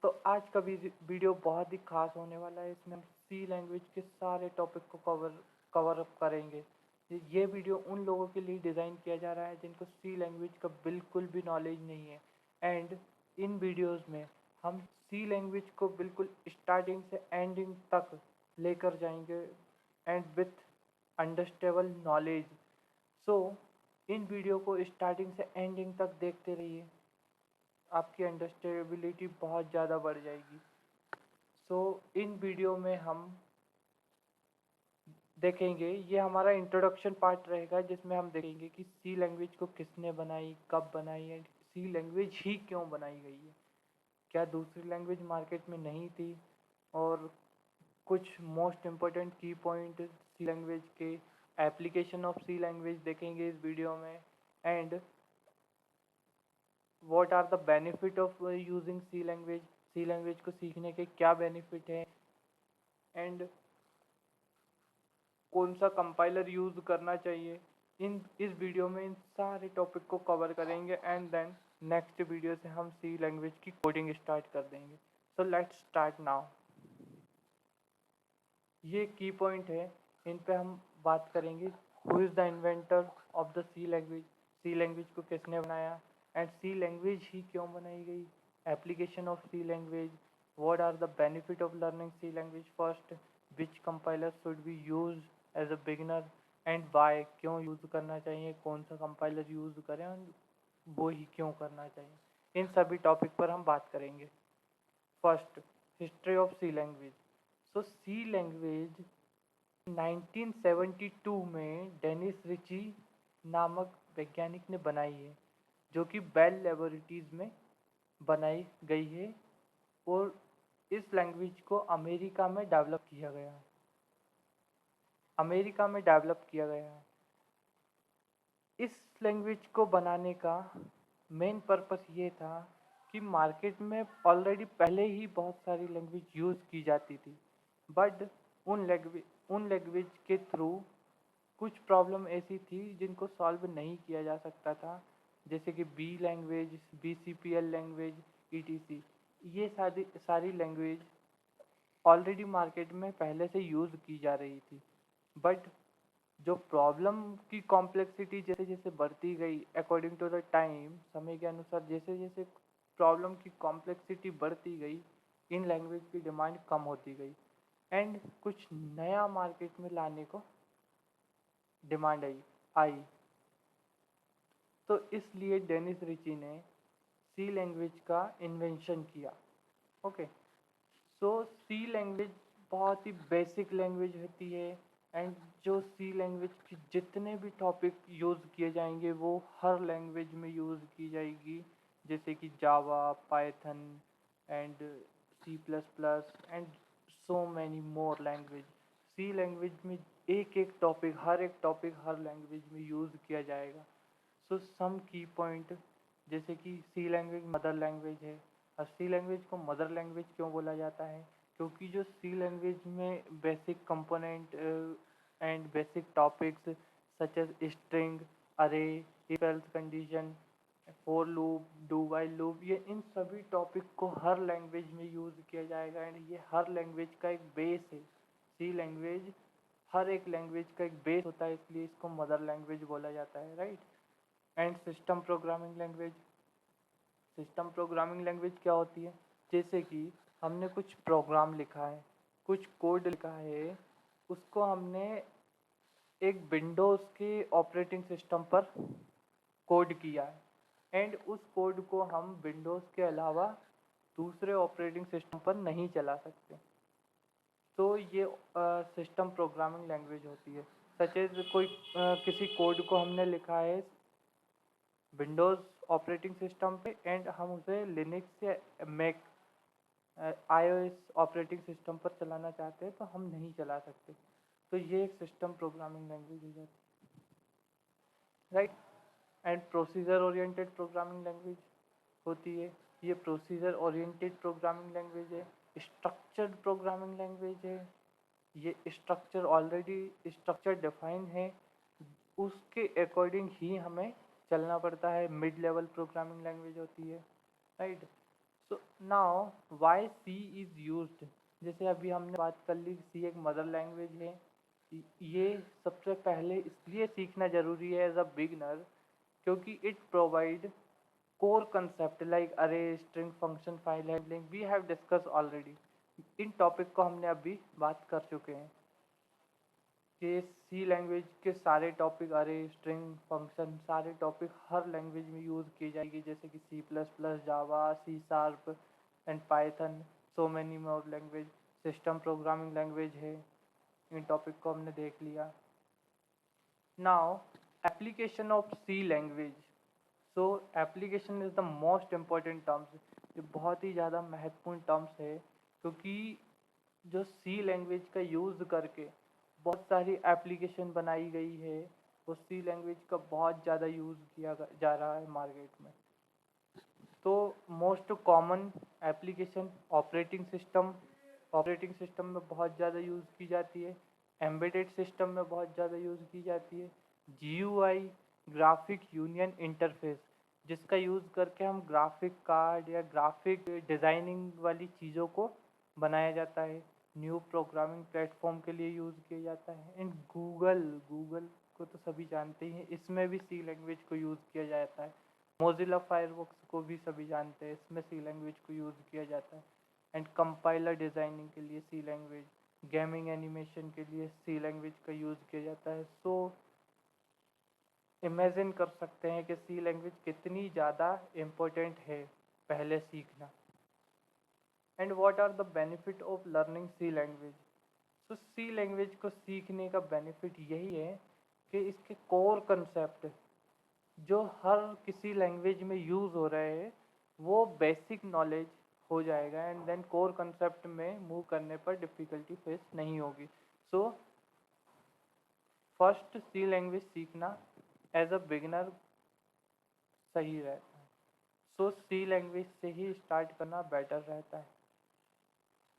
तो आज का वीडियो बहुत ही खास होने वाला है। इसमें हम सी लैंग्वेज के सारे टॉपिक को कवर अप करेंगे। ये वीडियो उन लोगों के लिए डिज़ाइन किया जा रहा है जिनको सी लैंग्वेज का बिल्कुल भी नॉलेज नहीं है। एंड इन वीडियोस में हम सी लैंग्वेज को बिल्कुल स्टार्टिंग से एंडिंग तक लेकर जाएंगे and with understandable knowledge. So in video को स्टार्टिंग से एंडिंग तक देखते रहिए, आपकी अंडरस्टैंडेबिलिटी बहुत ज़्यादा बढ़ जाएगी। सो इन वीडियो में हम देखेंगे, ये हमारा इंट्रोडक्शन पार्ट रहेगा जिसमें हम देखेंगे कि सी लैंग्वेज को किसने बनाई, कब बनाई है, सी लैंग्वेज ही क्यों बनाई गई है, क्या दूसरी लैंग्वेज मार्केट में नहीं थी, और कुछ most important key point C language के, एप्लीकेशन ऑफ सी लैंग्वेज देखेंगे इस वीडियो में। And what are the benefit of using C language को सीखने के क्या बेनिफिट है, एंड कौन सा कंपाइलर यूज़ करना चाहिए। इस वीडियो में इन सारे टॉपिक को कवर करेंगे एंड देन नेक्स्ट वीडियो से हम सी लैंग्वेज की कोडिंग स्टार्ट कर देंगे। So let's start now. ये की पॉइंट है, इन पे हम बात करेंगे। Who is the inventor of the C language को किसने बनाया, एंड सी लैंग्वेज ही क्यों बनाई गई, application of C language, what are the benefit of learning C language first, which compiler should be use as a beginner and why, क्यों use करना चाहिए, कौन सा कंपाइलर यूज़ करें और वो ही क्यों करना चाहिए। इन सभी टॉपिक पर हम बात करेंगे। First, history of C language. So C language 1972 में डेनिस रिची नामक वैज्ञानिक ने बनाई है, जो कि बेल लेबोरेटरीज में बनाई गई है, और इस लैंग्वेज को अमेरिका में डेवलप किया गया है। इस लैंग्वेज को बनाने का मेन पर्पस ये था कि मार्केट में ऑलरेडी पहले ही बहुत सारी लैंग्वेज यूज़ की जाती थी, बट उन लैंग्वेज के थ्रू कुछ प्रॉब्लम ऐसी थी जिनको सॉल्व नहीं किया जा सकता था, जैसे कि B language, BCPL language, ETC। ये सारी लैंग्वेज ऑलरेडी मार्केट में पहले से यूज़ की जा रही थी, बट जो प्रॉब्लम की कॉम्प्लेक्सिटी जैसे जैसे बढ़ती गई अकॉर्डिंग टू द टाइम, समय के अनुसार जैसे जैसे प्रॉब्लम की कॉम्प्लेक्सिटी बढ़ती गई, इन लैंग्वेज की डिमांड कम होती गई एंड कुछ नया मार्केट में लाने को डिमांड आई। तो इसलिए डेनिस रिची ने सी लैंग्वेज का इन्वेंशन किया। ओके, सो सी लैंग्वेज बहुत ही बेसिक लैंग्वेज होती है, एंड जो सी लैंग्वेज के जितने भी टॉपिक यूज़ किए जाएंगे वो हर लैंग्वेज में यूज़ की जाएगी, जैसे कि Java, Python and C++ and so many more language. C language में एक एक टॉपिक हर लैंग्वेज में यूज़ किया जाएगा। सो सम की पॉइंट, जैसे कि सी लैंग्वेज मदर लैंग्वेज है। और सी लैंग्वेज को मदर लैंग्वेज क्यों बोला जाता है, क्योंकि जो सी लैंग्वेज में basic component and basic topics such as string, array, if else condition, for loop, do while loop, ये इन सभी टॉपिक को हर लैंग्वेज में यूज़ किया जाएगा एंड ये हर लैंग्वेज का एक बेस है। सी लैंग्वेज हर एक लैंग्वेज का एक बेस होता है, इसलिए इसको मदर लैंग्वेज बोला जाता है, right. And system programming language क्या होती है, जैसे कि हमने कुछ प्रोग्राम लिखा है, कुछ कोड लिखा है, उसको हमने एक विंडोज़ के ऑपरेटिंग सिस्टम पर कोड किया है एंड उस कोड को हम विंडोज़ के अलावा दूसरे ऑपरेटिंग सिस्टम पर नहीं चला सकते। तो ये सिस्टम प्रोग्रामिंग लैंग्वेज होती है। सच एज किसी कोड को हमने लिखा है विंडोज़ ऑपरेटिंग सिस्टम पे एंड हम उसे लिनक्स या मैक iOS ऑपरेटिंग सिस्टम पर चलाना चाहते हैं तो हम नहीं चला सकते। तो ये एक सिस्टम प्रोग्रामिंग लैंग्वेज हो जाती है, right. And procedure oriented programming language होती है। ये प्रोसीजर ओरिएंटेड प्रोग्रामिंग लैंग्वेज है, स्ट्रक्चर्ड प्रोग्रामिंग लैंग्वेज है। ये स्ट्रक्चर डिफाइन है, उसके अकॉर्डिंग ही हमें चलना पड़ता है। मिड लेवल प्रोग्रामिंग लैंग्वेज होती है, right. So now why C is used, जैसे अभी हमने बात कर ली सी एक मदर लैंग्वेज है। ये सबसे पहले इसलिए सीखना ज़रूरी है एज अ बिगनर क्योंकि it provide core concept like array string function file handling we have discussed already। In topic को हमने अभी बात कर चुके हैं कि सी लैंग्वेज के सारे टॉपिक अरे स्ट्रिंग फंक्शन सारे टॉपिक हर लैंग्वेज में यूज़ की जाएगी, जैसे कि C plus plus Java C sharp and Python so many more language system programming language है। इन टॉपिक को हमने देख लिया। Now application of C language. So application is the most important terms. ये बहुत ही ज़्यादा महत्वपूर्ण टर्म्स है क्योंकि जो सी लैंग्वेज का यूज़ करके बहुत सारी एप्लीकेशन बनाई गई है। वो सी लैंग्वेज का बहुत ज़्यादा यूज़ किया जा रहा है मार्केट में। तो most common application operating system में बहुत ज़्यादा यूज़ की जाती है। एम्बेडेड सिस्टम में बहुत ज़्यादा यूज़ की जाती है। GUI ग्राफिक यूनियन इंटरफेस, जिसका यूज़ करके हम ग्राफिक कार्ड या ग्राफिक डिज़ाइनिंग वाली चीज़ों को बनाया जाता है। न्यू प्रोग्रामिंग प्लेटफॉर्म के लिए यूज़ किया जाता है। एंड गूगल को तो सभी जानते ही हैं, इसमें भी सी लैंग्वेज को यूज़ किया जाता है। मोजिला फायरफॉक्स को भी सभी जानते हैं, इसमें सी लैंग्वेज को यूज़ किया जाता है। एंड कंपाइलर डिज़ाइनिंग के लिए सी लैंग्वेज, गेमिंग एनिमेशन के लिए सी लैंग्वेज का यूज़ किया जाता है। सो इमेजिन कर सकते हैं कि सी लैंग्वेज कितनी ज़्यादा इम्पोर्टेंट है पहले सीखना। And what are the benefit of learning C language. So C language को सीखने का बेनिफिट यही है कि इसके कोर कंसेप्ट जो हर किसी लैंग्वेज में यूज़ हो रहे हैं वो बेसिक नॉलेज हो जाएगा। एंड देन कोर कंसेप्ट में मूव करने पर डिफ़िकल्टी फेस नहीं होगी। सो फर्स्ट सी लैंग्वेज सीखना एज अ बिगिनर सही रहता है। सो सी लैंग्वेज से ही स्टार्ट करना बेटर रहता है,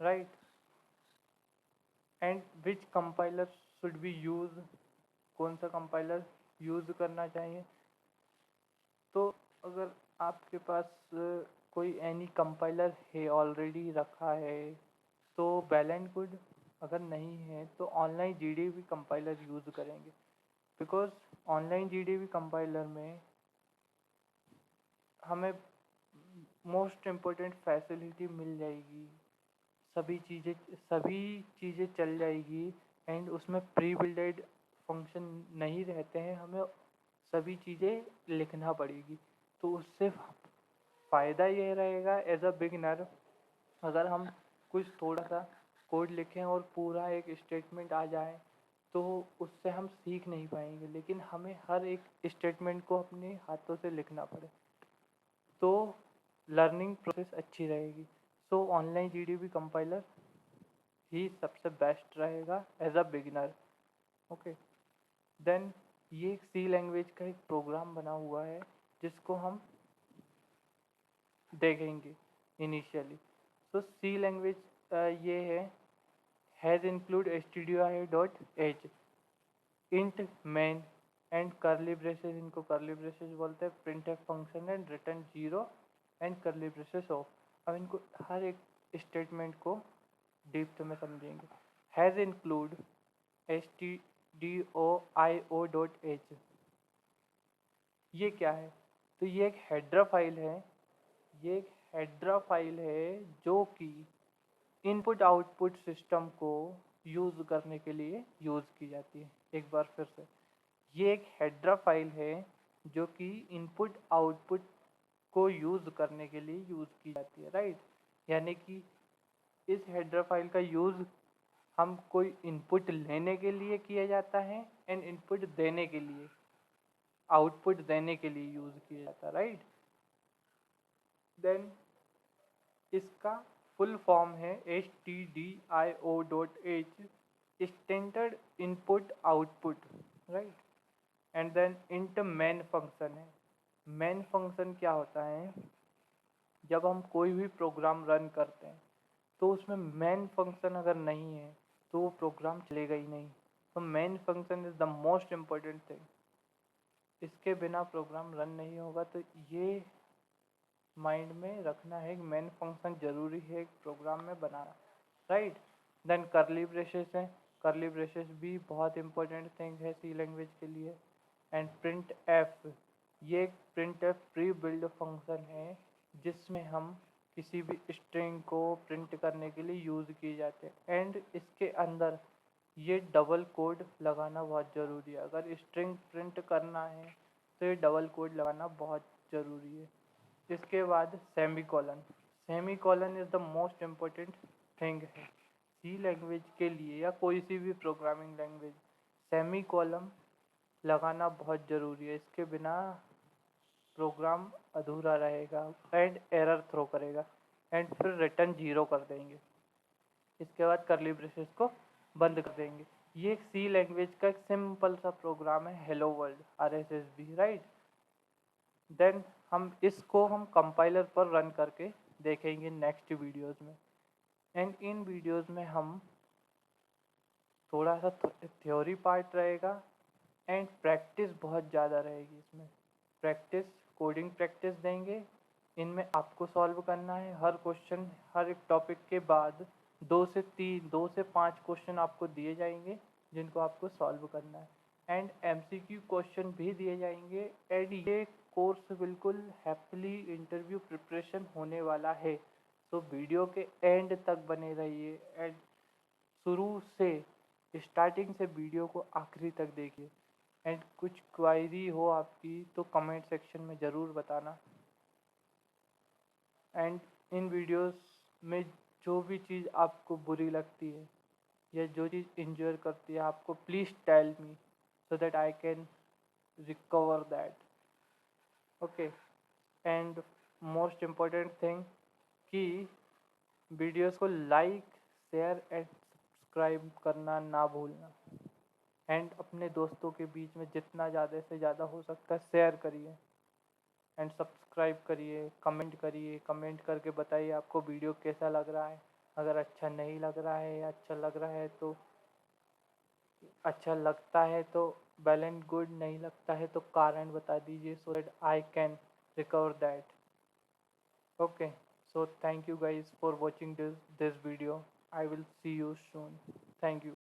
right. And which compiler should be use, कौन सा कंपाइलर यूज़ करना चाहिए। तो अगर आपके पास कोई एनी कंपाइलर है ऑलरेडी रखा है तो वेल एंड गुड। अगर नहीं है तो ऑनलाइन GDB कंपाइलर यूज़ करेंगे, बिकॉज ऑनलाइन GDB कंपाइलर में हमें मोस्ट इम्पोर्टेंट फैसिलिटी मिल जाएगी। सभी चीज़ें चल जाएगी। एंड उसमें प्री बिल्डेड फंक्शन नहीं रहते हैं, हमें सभी चीज़ें लिखना पड़ेगी। तो उससे फ़ायदा ये रहेगा एज अ बिगिनर, अगर हम कुछ थोड़ा सा कोड लिखें और पूरा एक स्टेटमेंट आ जाए तो उससे हम सीख नहीं पाएंगे, लेकिन हमें हर एक स्टेटमेंट को अपने हाथों से लिखना पड़े तो लर्निंग प्रोसेस अच्छी रहेगी। सो ऑनलाइन GDB कंपाइलर ही सबसे बेस्ट रहेगा as a beginner. Okay, then ये एक सी लैंग्वेज का एक प्रोग्राम बना हुआ है जिसको हम देखेंगे इनिशियली। सो सी लैंग्वेज ये है has include stdio.h int main and curly braces, इनको कर्ली ब्रेसेस बोलते हैं, printf function and return 0 and curly braces of. अब इनको हर एक स्टेटमेंट को डीप में समझेंगे। हैज़ इंक्लूड stdio.io.h ये क्या है। तो ये एक हेडर फाइल है जो कि इनपुट आउटपुट सिस्टम को यूज़ करने के लिए यूज़ की जाती है। एक बार फिर से, ये एक हेडर फाइल है जो कि इनपुट आउटपुट को यूज़ करने के लिए यूज़ की जाती है, राइट। यानी कि इस हेडर फाइल का यूज़ हम कोई इनपुट लेने के लिए किया जाता है एंड इनपुट देने के लिए, आउटपुट देने के लिए यूज़ किया जाता है, राइट। देन इसका फुल फॉर्म है stdio.h standard input output, right. And then int main function है। मेन फंक्शन क्या होता है, जब हम कोई भी प्रोग्राम रन करते हैं तो उसमें मेन फंक्शन अगर नहीं है तो वो प्रोग्राम चलेगा ही नहीं। तो main function is the most important thing, इसके बिना प्रोग्राम रन नहीं होगा। तो ये माइंड में रखना है, एक मेन फंक्शन जरूरी है एक प्रोग्राम में बनाना, राइट। देन करली ब्रेसेस है, करली ब्रेसेस भी बहुत इंपॉर्टेंट थिंग है सी लैंग्वेज के लिए। एंड प्रिंट एफ, ये एक print F pre build function है जिसमें हम किसी भी स्ट्रिंग को प्रिंट करने के लिए यूज़ किए जाते हैं। एंड इसके अंदर ये डबल कोड लगाना बहुत ज़रूरी है, अगर स्ट्रिंग प्रिंट करना है तो ये डबल कोड लगाना बहुत ज़रूरी है। इसके बाद semi colon, semi colon is the most important thing है सी लैंग्वेज के लिए या कोई सी भी प्रोग्रामिंग लैंग्वेज। सेमी कॉलम लगाना बहुत ज़रूरी है, इसके बिना प्रोग्राम अधूरा रहेगा एंड एरर थ्रो करेगा एंड फिर रिटर्न 0 कर देंगे। इसके बाद करली ब्रेसेस को बंद कर देंगे। ये एक सी लैंग्वेज का एक सिंपल सा प्रोग्राम है, hello world RSSB, right. Then हम कंपाइलर पर रन करके देखेंगे नेक्स्ट वीडियोस में। एंड इन वीडियोस में हम थोड़ा सा थ्योरी पार्ट रहेगा एंड प्रैक्टिस बहुत ज़्यादा रहेगी इसमें। प्रैक्टिस, कोडिंग प्रैक्टिस देंगे, इनमें आपको सॉल्व करना है हर क्वेश्चन, हर एक टॉपिक के बाद 2 से 5 क्वेश्चन आपको दिए जाएंगे जिनको आपको सॉल्व करना है। एंड MCQ क्वेश्चन भी दिए जाएंगे। एंड ये कोर्स बिल्कुल हैप्पीली इंटरव्यू प्रिपरेशन होने वाला है, तो वीडियो के एंड तक बने रहिए एंड शुरू से, स्टार्टिंग से वीडियो को आखिरी तक देखिए। एंड कुछ क्वायरी हो आपकी तो कमेंट सेक्शन में ज़रूर बताना। एंड इन वीडियोस में जो भी चीज़ आपको बुरी लगती है या जो चीज़ इंजॉय करती है आपको, please tell me so that I can recover that, okay. And most important thing कि वीडियोस को लाइक, शेयर एंड सब्सक्राइब करना ना भूलना। एंड अपने दोस्तों के बीच में जितना ज़्यादा से ज़्यादा हो सकता है शेयर करिए एंड सब्सक्राइब करिए, कमेंट करके बताइए आपको वीडियो कैसा लग रहा है। अगर अच्छा नहीं लग रहा है या अच्छा लग रहा है तो, अच्छा लगता है तो वेल एंड गुड, नहीं लगता है तो कारण बता दीजिए सो that I can recover that, okay. So thank you guys for watching this video. I will see you soon. Thank you.